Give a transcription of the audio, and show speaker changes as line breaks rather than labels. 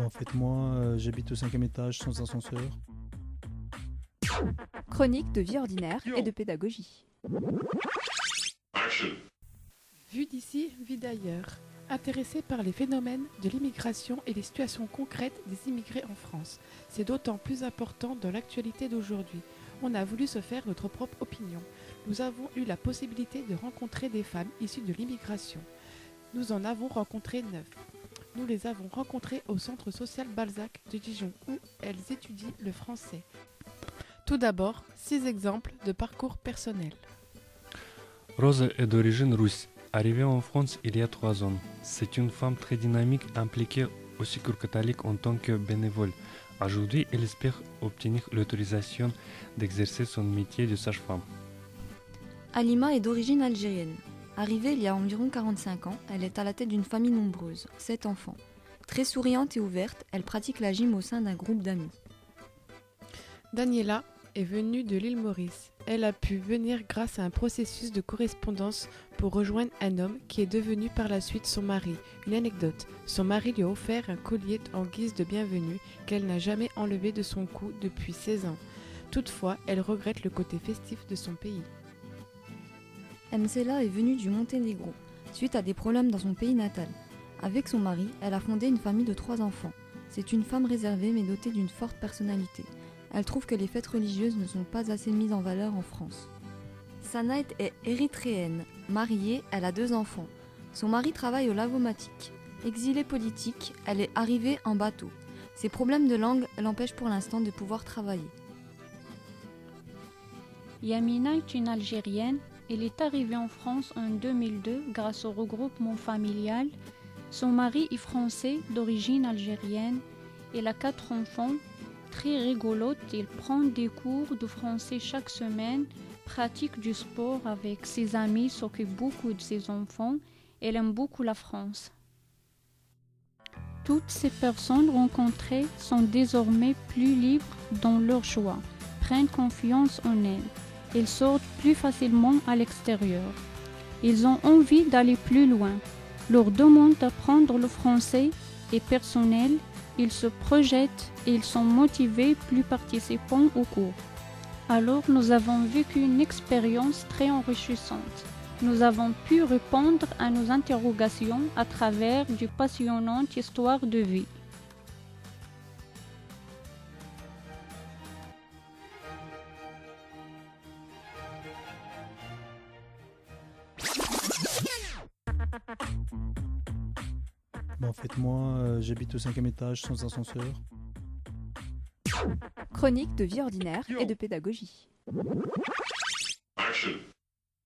En fait, moi, j'habite au 5e étage sans ascenseur.
Chronique de vie ordinaire et de pédagogie.
Vue d'ici, vue d'ailleurs. Intéressé par les phénomènes de l'immigration et les situations concrètes des immigrés en France. C'est d'autant plus important dans l'actualité d'aujourd'hui. On a voulu se faire notre propre opinion. Nous avons eu la possibilité de rencontrer des femmes issues de l'immigration. Nous en avons rencontré 9. Nous les avons rencontrées au Centre social Balzac de Dijon, où elles étudient le français. Tout d'abord, 6 exemples de parcours personnels.
Rosa est d'origine russe. Arrivée en France il y a 3 ans, c'est une femme très dynamique impliquée au Secours catholique en tant que bénévole. Aujourd'hui, elle espère obtenir l'autorisation d'exercer son métier de sage-femme.
Halima est d'origine algérienne. Arrivée il y a environ 45 ans, elle est à la tête d'une famille nombreuse, 7 enfants. Très souriante et ouverte, elle pratique la gym au sein d'un groupe d'amis.
Daniela est venue de l'île Maurice. Elle a pu venir grâce à un processus de correspondance pour rejoindre un homme qui est devenu par la suite son mari. Une anecdote, son mari lui a offert un collier en guise de bienvenue qu'elle n'a jamais enlevé de son cou depuis 16 ans. Toutefois, elle regrette le côté festif de son pays.
Msela est venue du Monténégro, suite à des problèmes dans son pays natal. Avec son mari, elle a fondé une famille de 3 enfants. C'est une femme réservée mais dotée d'une forte personnalité. Elle trouve que les fêtes religieuses ne sont pas assez mises en valeur en France. Sanait est érythréenne. Mariée, elle a 2 enfants. Son mari travaille au Lavomatique. Exilée politique, elle est arrivée en bateau. Ses problèmes de langue l'empêchent pour l'instant de pouvoir travailler.
Yamina est une Algérienne. Elle est arrivée en France en 2002 grâce au regroupement familial. Son mari est français d'origine algérienne. Elle a 4 enfants. Très rigolote, il prend des cours de français chaque semaine, pratique du sport avec ses amis, s'occupe beaucoup de ses enfants. Elle aime beaucoup la France. Toutes ces personnes rencontrées sont désormais plus libres dans leur choix, prennent confiance en elles. Ils sortent plus facilement à l'extérieur. Ils ont envie d'aller plus loin. Leur demande d'apprendre le français est personnelle. Ils se projettent et ils sont motivés plus participants au cours. Alors nous avons vécu une expérience très enrichissante. Nous avons pu répondre à nos interrogations à travers de passionnantes histoires de vie.
En fait, moi, j'habite au 5e étage sans ascenseur.
Chronique de vie ordinaire et de pédagogie.